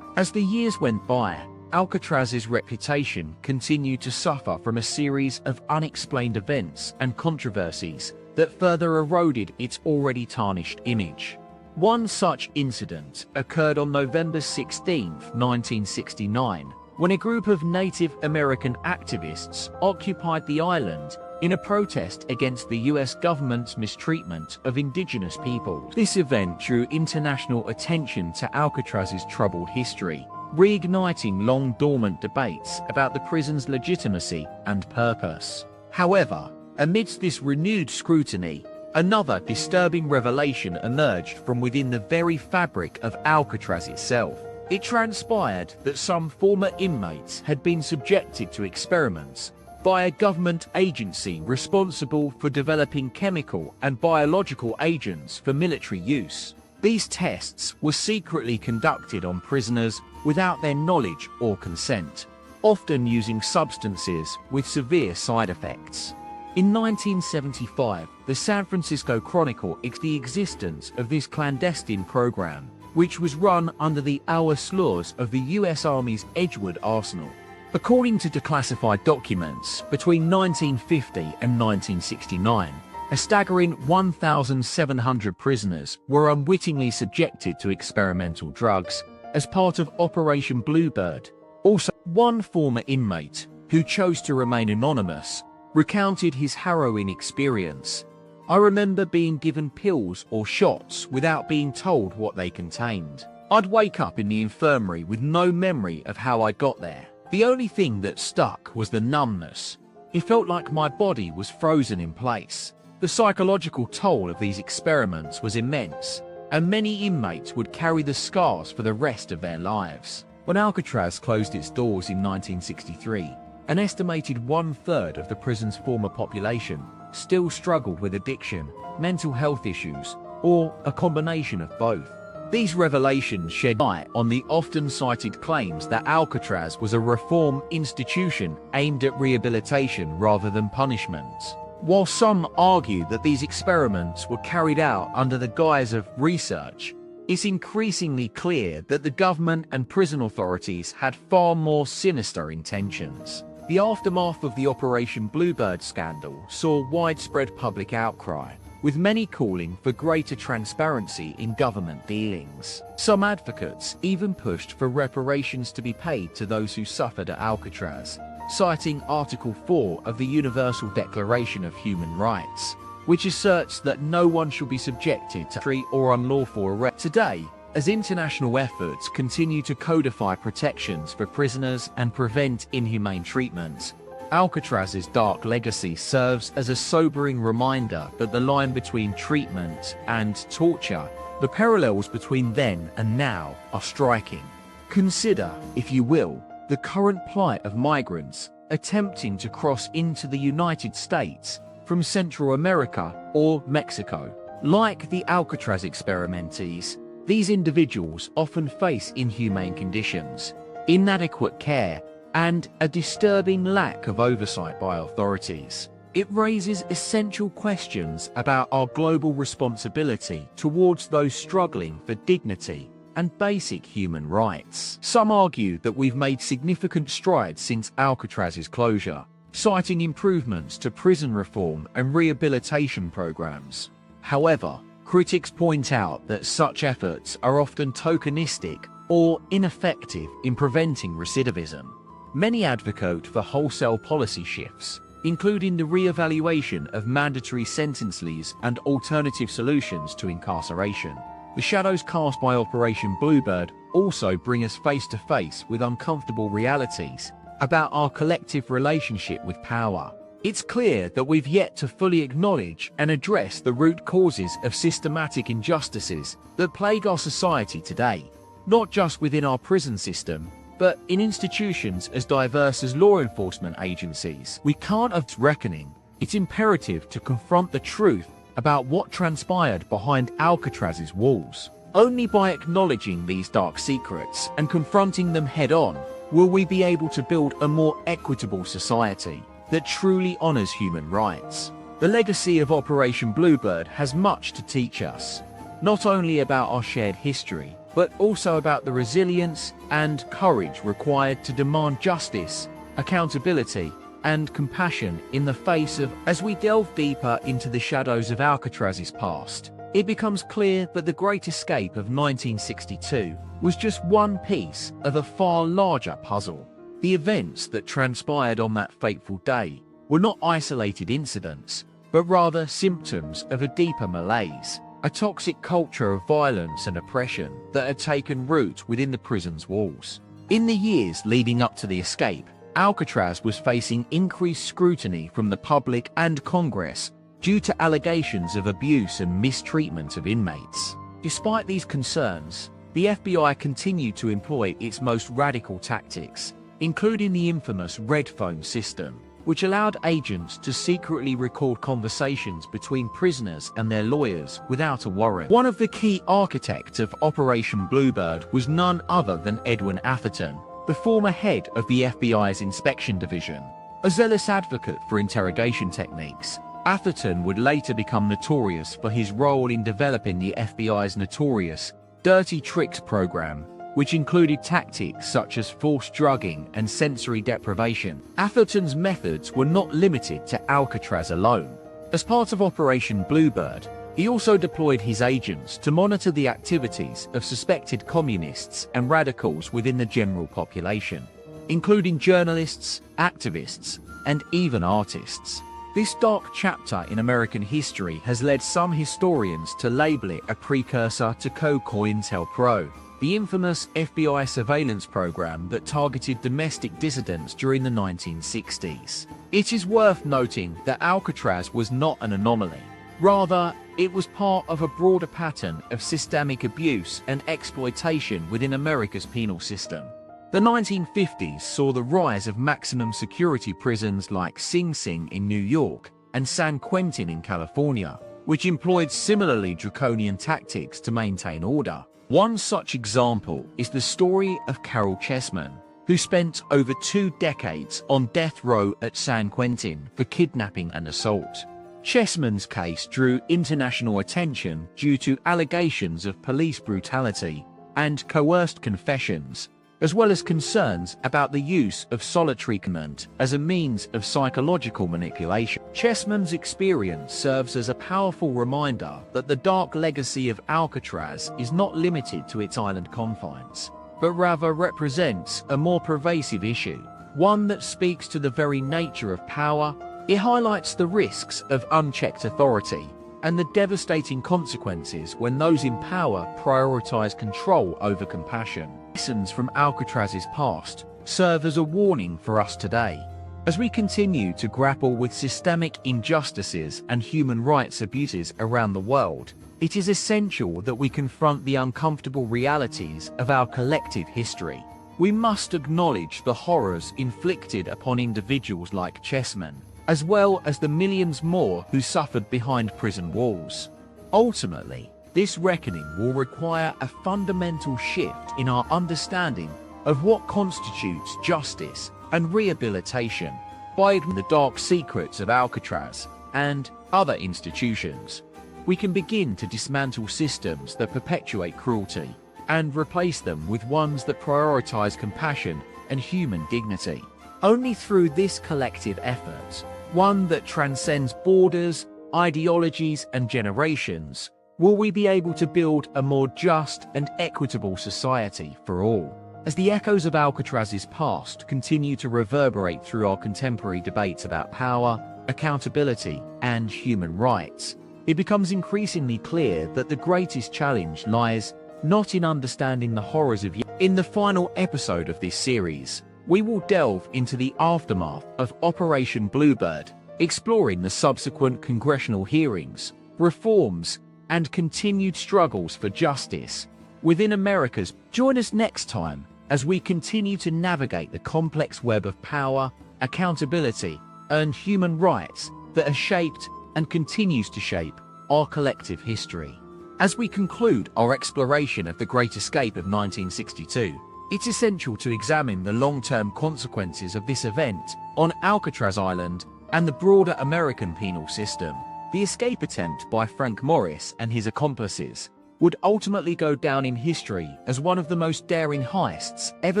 as the years went by, Alcatraz's reputation continued to suffer from a series of unexplained events and controversies that further eroded its already tarnished image. One such incident occurred on November 16, 1969, when a group of Native American activists occupied the island in a protest against the US government's mistreatment of indigenous peoples. This event drew international attention to Alcatraz's troubled history, reigniting long-dormant debates about the prison's legitimacy and purpose. However, amidst this renewed scrutiny, another disturbing revelation emerged from within the very fabric of Alcatraz itself. It transpired that some former inmates had been subjected to experiments by a government agency responsible for developing chemical and biological agents for military use. These tests were secretly conducted on prisoners without their knowledge or consent, often using substances with severe side effects. In 1975, the San Francisco Chronicle exposed the existence of this clandestine program, which was run under the OWS laws of the US Army's Edgewood Arsenal. According to declassified documents, between 1950 and 1969, a staggering 1,700 prisoners were unwittingly subjected to experimental drugs as part of Operation Bluebird. Also, one former inmate, who chose to remain anonymous, recounted his harrowing experience. "I remember being given pills or shots without being told what they contained. I'd wake up in the infirmary with no memory of how I got there. The only thing that stuck was the numbness. It felt like my body was frozen in place." The psychological toll of these experiments was immense, and many inmates would carry the scars for the rest of their lives. When Alcatraz closed its doors in 1963, an estimated one-third of the prison's former population still struggled with addiction, mental health issues, or a combination of both. These revelations shed light on the often cited claims that Alcatraz was a reform institution aimed at rehabilitation rather than punishment. While some argue that these experiments were carried out under the guise of research, it's increasingly clear that the government and prison authorities had far more sinister intentions. The aftermath of the Operation Bluebird scandal saw widespread public outcry, with many calling for greater transparency in government dealings. Some advocates even pushed for reparations to be paid to those who suffered at Alcatraz, citing Article 4 of the Universal Declaration of Human Rights, which asserts that no one shall be subjected to free or unlawful arrest. Today, as international efforts continue to codify protections for prisoners and prevent inhumane treatment, Alcatraz's dark legacy serves as a sobering reminder that the line between treatment and torture, the parallels between then and now, are striking. Consider, if you will, the current plight of migrants attempting to cross into the United States from Central America or Mexico. Like the Alcatraz experimentees, these individuals often face inhumane conditions, inadequate care, and a disturbing lack of oversight by authorities. It raises essential questions about our global responsibility towards those struggling for dignity and basic human rights. Some argue that we've made significant strides since Alcatraz's closure, citing improvements to prison reform and rehabilitation programs. However, critics point out that such efforts are often tokenistic or ineffective in preventing recidivism. Many advocate for wholesale policy shifts, including the re-evaluation of mandatory sentences and alternative solutions to incarceration. The shadows cast by Operation Bluebird also bring us face to face with uncomfortable realities about our collective relationship with power. It's clear that we've yet to fully acknowledge and address the root causes of systematic injustices that plague our society today, not just within our prison system, but in institutions as diverse as law enforcement agencies. We can't avoid reckoning. It's imperative to confront the truth about what transpired behind Alcatraz's walls. Only by acknowledging these dark secrets and confronting them head-on will we be able to build a more equitable society that truly honors human rights. The legacy of Operation Bluebird has much to teach us, not only about our shared history, but also about the resilience and courage required to demand justice, accountability, and compassion in the face of. As we delve deeper into the shadows of Alcatraz's past, it becomes clear that the Great Escape of 1962 was just one piece of a far larger puzzle. The events that transpired on that fateful day were not isolated incidents, but rather symptoms of a deeper malaise, a toxic culture of violence and oppression that had taken root within the prison's walls. In the years leading up to the escape, Alcatraz was facing increased scrutiny from the public and Congress due to allegations of abuse and mistreatment of inmates. Despite these concerns, the FBI continued to employ its most radical tactics, including the infamous red phone system, which allowed agents to secretly record conversations between prisoners and their lawyers without a warrant. One of the key architects of Operation Bluebird was none other than Edwin Atherton, the former head of the FBI's Inspection Division. A zealous advocate for interrogation techniques, Atherton would later become notorious for his role in developing the FBI's notorious Dirty Tricks program, which included tactics such as forced drugging and sensory deprivation. Atherton's methods were not limited to Alcatraz alone. As part of Operation Bluebird, he also deployed his agents to monitor the activities of suspected communists and radicals within the general population, including journalists, activists, and even artists. This dark chapter in American history has led some historians to label it a precursor to COINTELPRO, the infamous FBI surveillance program that targeted domestic dissidents during the 1960s. It is worth noting that Alcatraz was not an anomaly. Rather, it was part of a broader pattern of systemic abuse and exploitation within America's penal system. The 1950s saw the rise of maximum security prisons like Sing Sing in New York and San Quentin in California, which employed similarly draconian tactics to maintain order. One such example is the story of Carol Chessman, who spent over 2 decades on death row at San Quentin for kidnapping and assault. Chessman's case drew international attention due to allegations of police brutality and coerced confessions, as well as concerns about the use of solitary confinement as a means of psychological manipulation. Chessman's experience serves as a powerful reminder that the dark legacy of Alcatraz is not limited to its island confines, but rather represents a more pervasive issue, one that speaks to the very nature of power. It highlights the risks of unchecked authority and the devastating consequences when those in power prioritize control over compassion. Lessons from Alcatraz's past serve as a warning for us today. As we continue to grapple with systemic injustices and human rights abuses around the world, it is essential that we confront the uncomfortable realities of our collective history. We must acknowledge the horrors inflicted upon individuals like Chessman, as well as the millions more who suffered behind prison walls. Ultimately, this reckoning will require a fundamental shift in our understanding of what constitutes justice and rehabilitation. By the dark secrets of Alcatraz and other institutions, we can begin to dismantle systems that perpetuate cruelty and replace them with ones that prioritize compassion and human dignity. Only through this collective effort, one that transcends borders, ideologies, and generations, will we be able to build a more just and equitable society for all. As the echoes of Alcatraz's past continue to reverberate through our contemporary debates about power, accountability, and human rights, it becomes increasingly clear that the greatest challenge lies not in understanding the horrors of. In the final episode of this series, we will delve into the aftermath of Operation Bluebird, exploring the subsequent congressional hearings, reforms, and continued struggles for justice within America's. Join us next time as we continue to navigate the complex web of power, accountability, and human rights that has shaped and continues to shape our collective history. As we conclude our exploration of the Great Escape of 1962, it's essential to examine the long-term consequences of this event on Alcatraz Island and the broader American penal system. The escape attempt by Frank Morris and his accomplices would ultimately go down in history as one of the most daring heists ever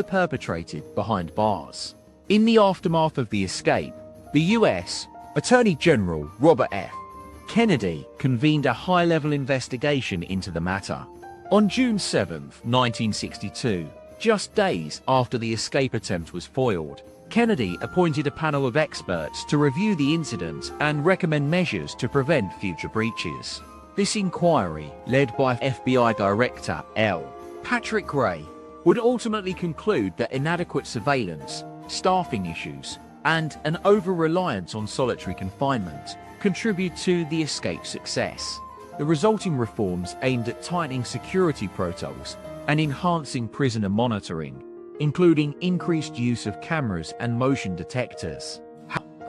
perpetrated behind bars. In the aftermath of the escape, the U.S. Attorney General Robert F. Kennedy convened a high-level investigation into the matter. On June 7, 1962, just days after the escape attempt was foiled, Kennedy appointed a panel of experts to review the incident and recommend measures to prevent future breaches. This inquiry, led by FBI Director L. Patrick Gray, would ultimately conclude that inadequate surveillance, staffing issues, and an over-reliance on solitary confinement contribute to the escape's success. The resulting reforms aimed at tightening security protocols and enhancing prisoner monitoring, including increased use of cameras and motion detectors.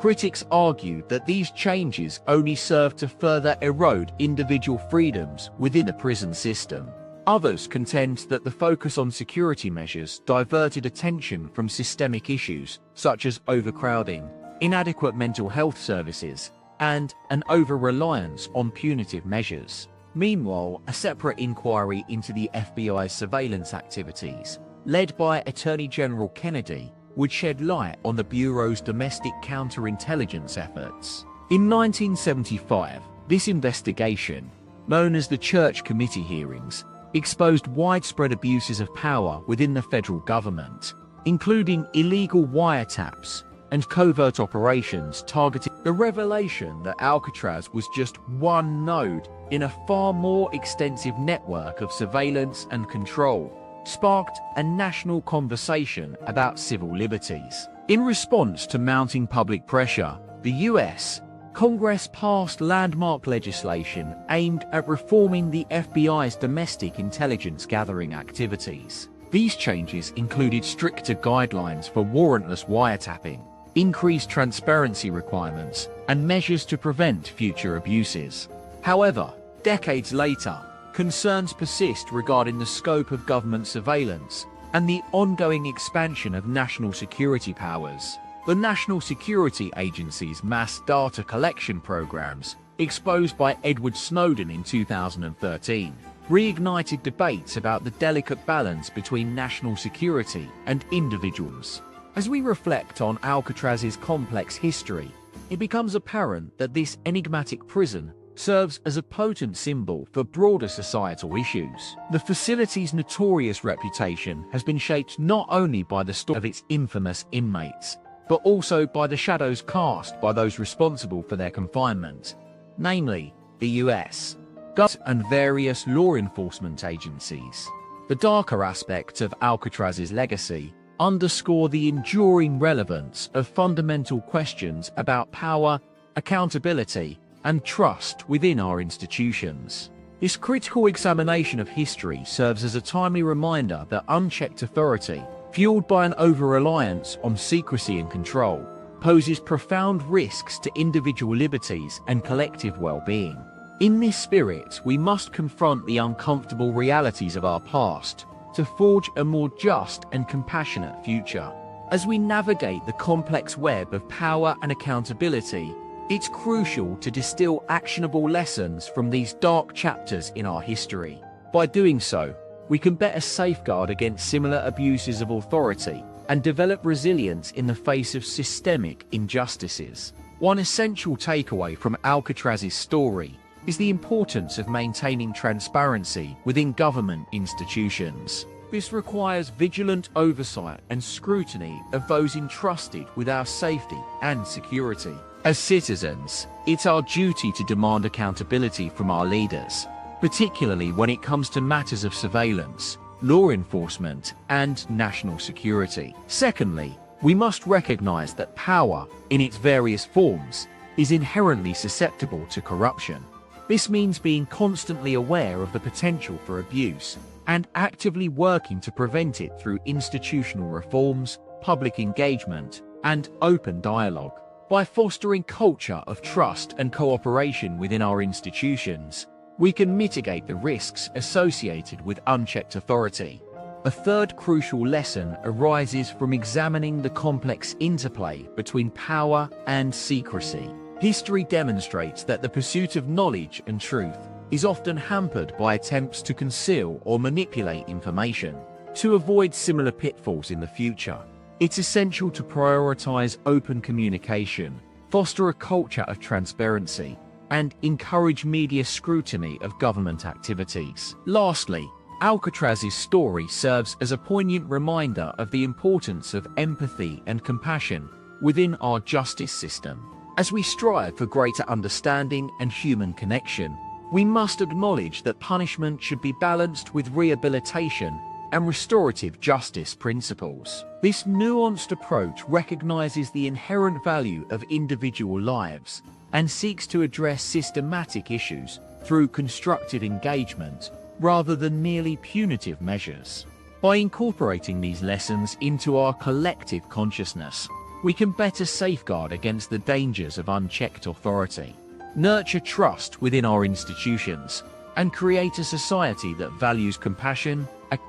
Critics argued that these changes only served to further erode individual freedoms within the prison system. Others contend that the focus on security measures diverted attention from systemic issues such as overcrowding, inadequate mental health services, and an over-reliance on punitive measures. Meanwhile, a separate inquiry into the FBI's surveillance activities, led by Attorney General Kennedy, would shed light on the Bureau's domestic counterintelligence efforts. In 1975, this investigation, known as the Church Committee hearings, exposed widespread abuses of power within the federal government, including illegal wiretaps and covert operations targeting. The revelation that Alcatraz was just one node in a far more extensive network of surveillance and control sparked a national conversation about civil liberties. In response to mounting public pressure, the U.S. Congress passed landmark legislation aimed at reforming the FBI's domestic intelligence gathering activities. These changes included stricter guidelines for warrantless wiretapping, increased transparency requirements, and measures to prevent future abuses. However, decades later, concerns persist regarding the scope of government surveillance and the ongoing expansion of national security powers. The National Security Agency's mass data collection programs, exposed by Edward Snowden in 2013, reignited debates about the delicate balance between national security and individuals. As we reflect on Alcatraz's complex history, it becomes apparent that this enigmatic prison serves as a potent symbol for broader societal issues. The facility's notorious reputation has been shaped not only by the story of its infamous inmates, but also by the shadows cast by those responsible for their confinement, namely the US government and various law enforcement agencies. The darker aspects of Alcatraz's legacy underscore the enduring relevance of fundamental questions about power, accountability, and trust within our institutions. This critical examination of history serves as a timely reminder that unchecked authority, fueled by an over-reliance on secrecy and control, poses profound risks to individual liberties and collective well-being. In this spirit, we must confront the uncomfortable realities of our past to forge a more just and compassionate future. As we navigate the complex web of power and accountability, it's crucial to distill actionable lessons from these dark chapters in our history. By doing so, we can better safeguard against similar abuses of authority and develop resilience in the face of systemic injustices. One essential takeaway from Alcatraz's story is the importance of maintaining transparency within government institutions. This requires vigilant oversight and scrutiny of those entrusted with our safety and security. As citizens, it's our duty to demand accountability from our leaders, particularly when it comes to matters of surveillance, law enforcement, and national security. Secondly, we must recognize that power, in its various forms, is inherently susceptible to corruption. This means being constantly aware of the potential for abuse and actively working to prevent it through institutional reforms, public engagement, and open dialogue. By fostering culture of trust and cooperation within our institutions, we can mitigate the risks associated with unchecked authority. A third crucial lesson arises from examining the complex interplay between power and secrecy. History demonstrates that the pursuit of knowledge and truth is often hampered by attempts to conceal or manipulate information. To avoid similar pitfalls in the future, it's essential to prioritize open communication, foster a culture of transparency, and encourage media scrutiny of government activities. Lastly, Alcatraz's story serves as a poignant reminder of the importance of empathy and compassion within our justice system. As we strive for greater understanding and human connection, we must acknowledge that punishment should be balanced with rehabilitation and restorative justice principles. This nuanced approach recognizes the inherent value of individual lives and seeks to address systematic issues through constructive engagement rather than merely punitive measures. By incorporating these lessons into our collective consciousness, we can better safeguard against the dangers of unchecked authority, nurture trust within our institutions, and create a society that values compassion.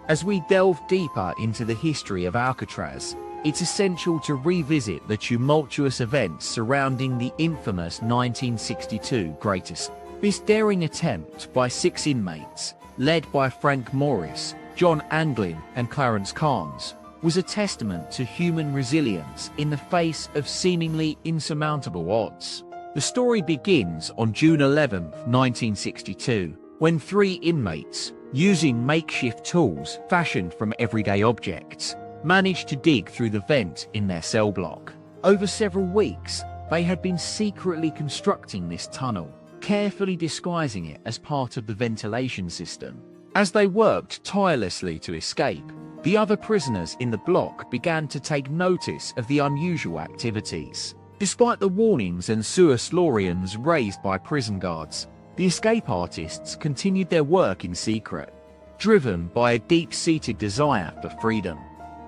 As we delve deeper into the history of Alcatraz, it's essential to revisit the tumultuous events surrounding the infamous 1962 Great Escape. This daring attempt by 6 inmates, led by Frank Morris, John Anglin, and Clarence Carnes, was a testament to human resilience in the face of seemingly insurmountable odds. The story begins on June 11, 1962, when 3 inmates, using makeshift tools fashioned from everyday objects, managed to dig through the vent in their cell block. Over several weeks, they had been secretly constructing this tunnel, carefully disguising it as part of the ventilation system. As they worked tirelessly to escape, the other prisoners in the block began to take notice of the unusual activities. Despite the warnings and suaslorians raised by prison guards, the escape artists continued their work in secret, driven by a deep-seated desire for freedom.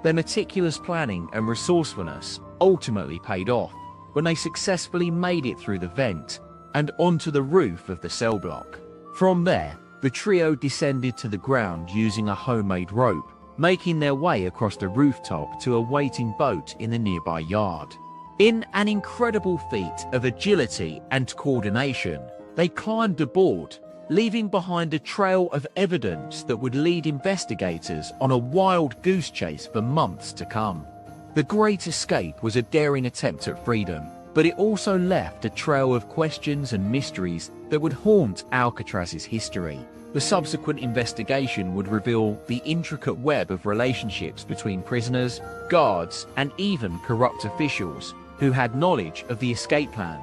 Their meticulous planning and resourcefulness ultimately paid off when they successfully made it through the vent and onto the roof of the cell block. From there, the trio descended to the ground using a homemade rope, making their way across the rooftop to a waiting boat in the nearby yard. In an incredible feat of agility and coordination, they climbed aboard, leaving behind a trail of evidence that would lead investigators on a wild goose chase for months to come. The Great Escape was a daring attempt at freedom, but it also left a trail of questions and mysteries that would haunt Alcatraz's history. The subsequent investigation would reveal the intricate web of relationships between prisoners, guards, and even corrupt officials who had knowledge of the escape plan.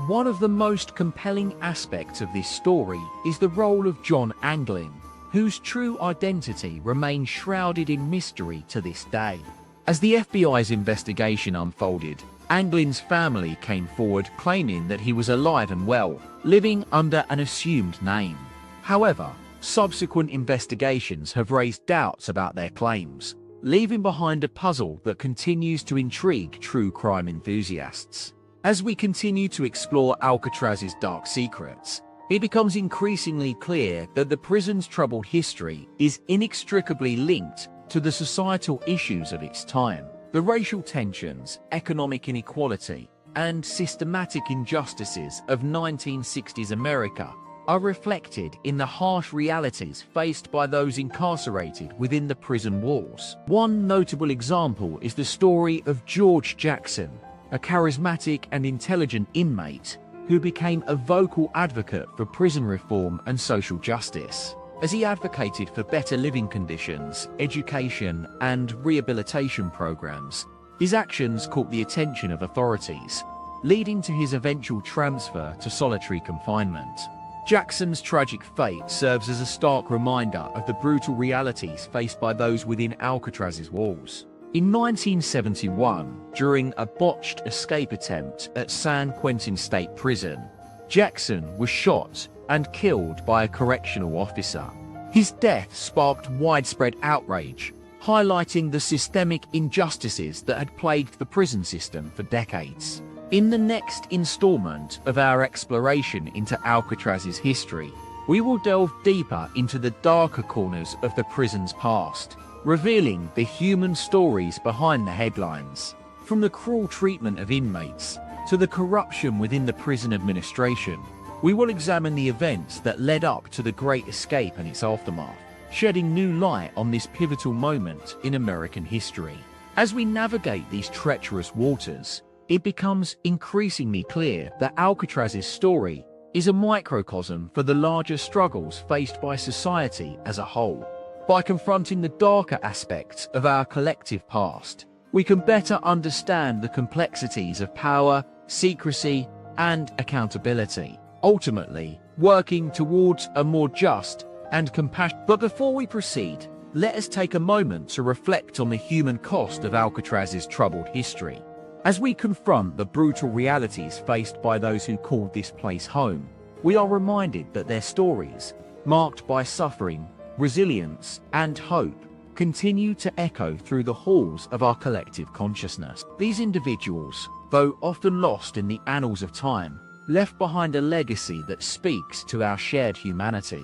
One of the most compelling aspects of this story is the role of John Anglin, whose true identity remains shrouded in mystery to this day. As the FBI's investigation unfolded, Anglin's family came forward claiming that he was alive and well, living under an assumed name. However, subsequent investigations have raised doubts about their claims, leaving behind a puzzle that continues to intrigue true crime enthusiasts. As we continue to explore Alcatraz's dark secrets, it becomes increasingly clear that the prison's troubled history is inextricably linked to the societal issues of its time. The racial tensions, economic inequality, and systematic injustices of 1960s America are reflected in the harsh realities faced by those incarcerated within the prison walls. One notable example is the story of George Jackson, a charismatic and intelligent inmate who became a vocal advocate for prison reform and social justice. as he advocated for better living conditions, education, and rehabilitation programs. His actions caught the attention of authorities, leading to his eventual transfer to solitary confinement. Jackson's tragic fate serves as a stark reminder of the brutal realities faced by those within Alcatraz's walls. In 1971, during a botched escape attempt at San Quentin State Prison, Jackson was shot and killed by a correctional officer. His death sparked widespread outrage, highlighting the systemic injustices that had plagued the prison system for decades. In the next installment of our exploration into Alcatraz's history, we will delve deeper into the darker corners of the prison's past, revealing the human stories behind the headlines. From the cruel treatment of inmates to the corruption within the prison administration, we will examine the events that led up to the Great Escape and its aftermath, shedding new light on this pivotal moment in American history. As we navigate these treacherous waters, it becomes increasingly clear that Alcatraz's story is a microcosm for the larger struggles faced by society as a whole. By confronting the darker aspects of our collective past, we can better understand the complexities of power, secrecy, and accountability, ultimately working towards a more just and compassionate. But before we proceed, let us take a moment to reflect on the human cost of Alcatraz's troubled history. As we confront the brutal realities faced by those who called this place home, we are reminded that their stories, marked by suffering, resilience, and hope, continue to echo through the halls of our collective consciousness. These individuals, though often lost in the annals of time, left behind a legacy that speaks to our shared humanity.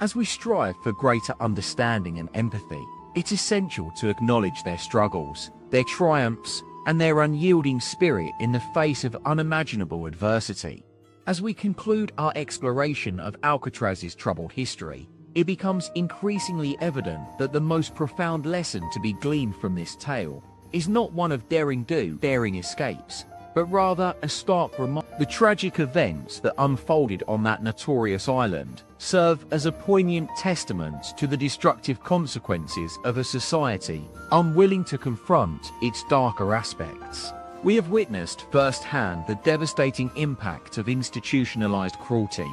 As we strive for greater understanding and empathy, it's essential to acknowledge their struggles, their triumphs, and their unyielding spirit in the face of unimaginable adversity. As we conclude our exploration of Alcatraz's troubled history, it becomes increasingly evident that the most profound lesson to be gleaned from this tale is not one of daring escapes, but rather a stark reminder. The tragic events that unfolded on that notorious island serve as a poignant testament to the destructive consequences of a society unwilling to confront its darker aspects. We have witnessed firsthand the devastating impact of institutionalized cruelty,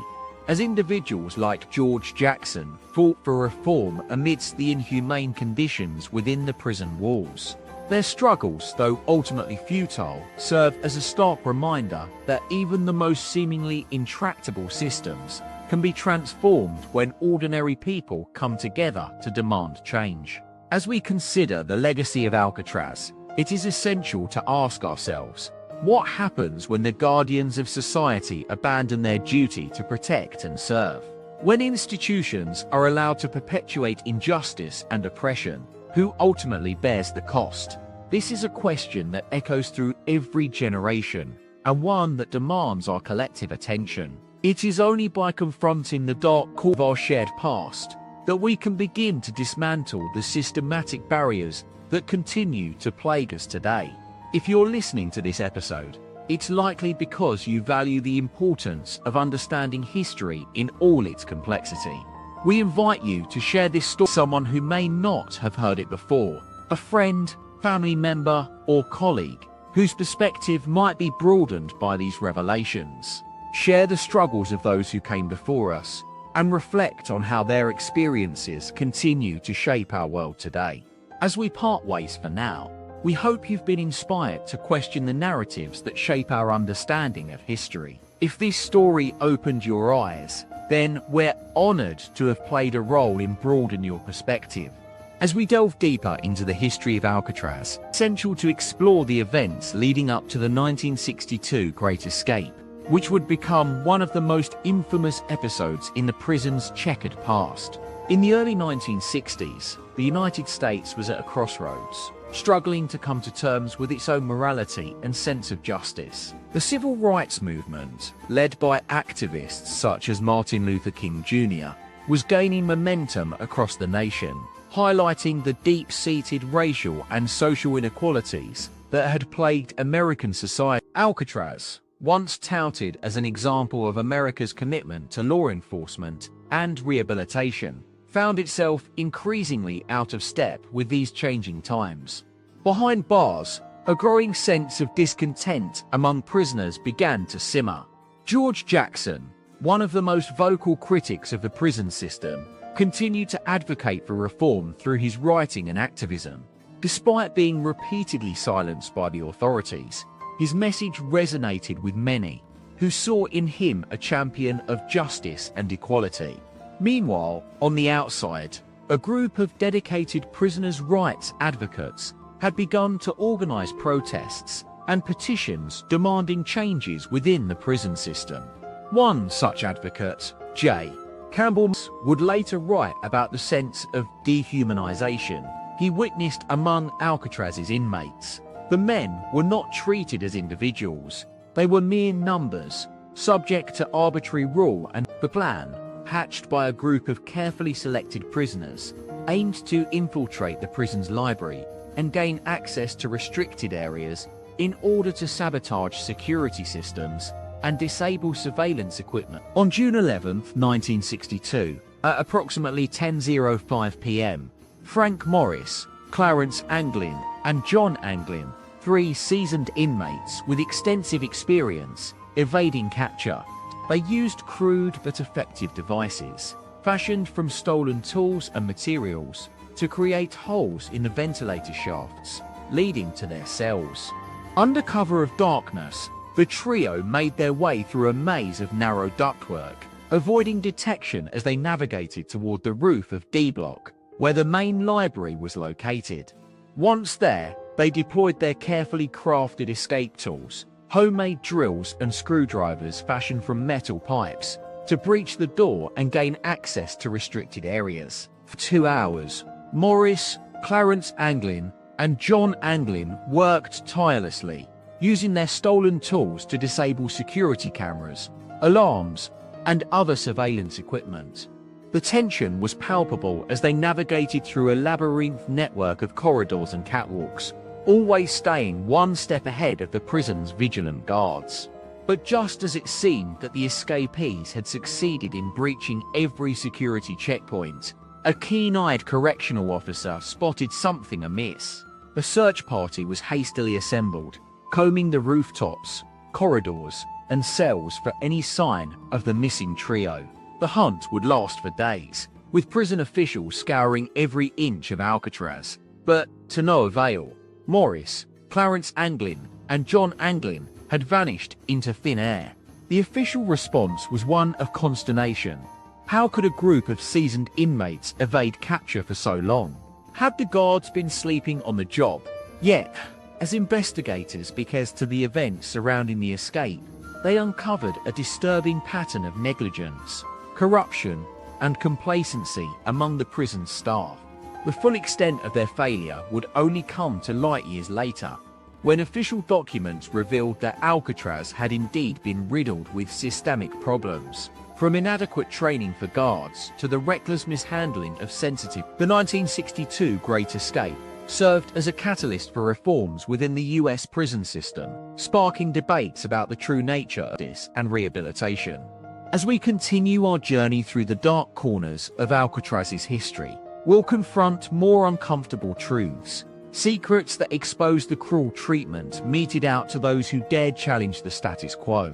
as individuals like George Jackson fought for reform amidst the inhumane conditions within the prison walls. Their struggles, though ultimately futile, serve as a stark reminder that even the most seemingly intractable systems can be transformed when ordinary people come together to demand change. As we consider the legacy of Alcatraz, it is essential to ask ourselves, what happens when the guardians of society abandon their duty to protect and serve? When institutions are allowed to perpetuate injustice and oppression, who ultimately bears the cost? This is a question that echoes through every generation, and one that demands our collective attention. It is only by confronting the dark core of our shared past that we can begin to dismantle the systematic barriers that continue to plague us today. If you're listening to this episode, it's likely because you value the importance of understanding history in all its complexity. We invite you to share this story with someone who may not have heard it before, a friend, family member, or colleague whose perspective might be broadened by these revelations. Share the struggles of those who came before us and reflect on how their experiences continue to shape our world today. As we part ways for now, we hope you've been inspired to question the narratives that shape our understanding of history. If this story opened your eyes, then we're honored to have played a role in broadening your perspective. As we delve deeper into the history of Alcatraz, it's essential to explore the events leading up to the 1962 Great Escape, which would become one of the most infamous episodes in the prison's checkered past. In the early 1960s, the United States was at a crossroads, struggling to come to terms with its own morality and sense of justice. The civil rights movement, led by activists such as Martin Luther King Jr., was gaining momentum across the nation, highlighting the deep-seated racial and social inequalities that had plagued American society. Alcatraz, once touted as an example of America's commitment to law enforcement and rehabilitation, found itself increasingly out of step with these changing times. Behind bars, a growing sense of discontent among prisoners began to simmer. George Jackson, one of the most vocal critics of the prison system, continued to advocate for reform through his writing and activism. Despite being repeatedly silenced by the authorities, his message resonated with many, who saw in him a champion of justice and equality. Meanwhile, on the outside, a group of dedicated prisoners' rights advocates had begun to organize protests and petitions demanding changes within the prison system. One such advocate, J. Campbell, would later write about the sense of dehumanization he witnessed among Alcatraz's inmates. The men were not treated as individuals. They were mere numbers, subject to arbitrary rule, and the plan, hatched by a group of carefully selected prisoners, aimed to infiltrate the prison's library and gain access to restricted areas in order to sabotage security systems and disable surveillance equipment. On June 11, 1962, at approximately 10:05 p.m., Frank Morris, Clarence Anglin, and John Anglin, three seasoned inmates with extensive experience evading capture, they used crude but effective devices, fashioned from stolen tools and materials, to create holes in the ventilator shafts, leading to their cells. Under cover of darkness, the trio made their way through a maze of narrow ductwork, avoiding detection as they navigated toward the roof of D Block, where the main library was located. Once there, they deployed their carefully crafted escape tools, homemade drills and screwdrivers fashioned from metal pipes, to breach the door and gain access to restricted areas. For 2 hours, Morris, Clarence Anglin, and John Anglin worked tirelessly, using their stolen tools to disable security cameras, alarms, and other surveillance equipment. The tension was palpable as they navigated through a labyrinth network of corridors and catwalks, always staying one step ahead of the prison's vigilant guards. But just as it seemed that the escapees had succeeded in breaching every security checkpoint, a keen-eyed correctional officer spotted something amiss. The search party was hastily assembled, combing the rooftops, corridors, and cells for any sign of the missing trio. The hunt would last for days, with prison officials scouring every inch of Alcatraz, but to no avail. Morris, Clarence Anglin, and John Anglin had vanished into thin air. The official response was one of consternation. How could a group of seasoned inmates evade capture for so long? Had the guards been sleeping on the job? Yet, as investigators began to the events surrounding the escape, they uncovered a disturbing pattern of negligence, corruption, and complacency among the prison staff. The full extent of their failure would only come to light years later, when official documents revealed that Alcatraz had indeed been riddled with systemic problems, from inadequate training for guards to the reckless mishandling of sensitive. The 1962 Great Escape served as a catalyst for reforms within the US prison system, sparking debates about the true nature of this and rehabilitation. As we continue our journey through the dark corners of Alcatraz's history, we'll confront more uncomfortable truths, secrets that expose the cruel treatment meted out to those who dared challenge the status quo.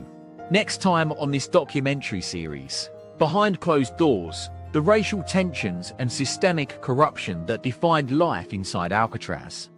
Next time on this documentary series, Behind Closed Doors, the racial tensions and systemic corruption that defined life inside Alcatraz.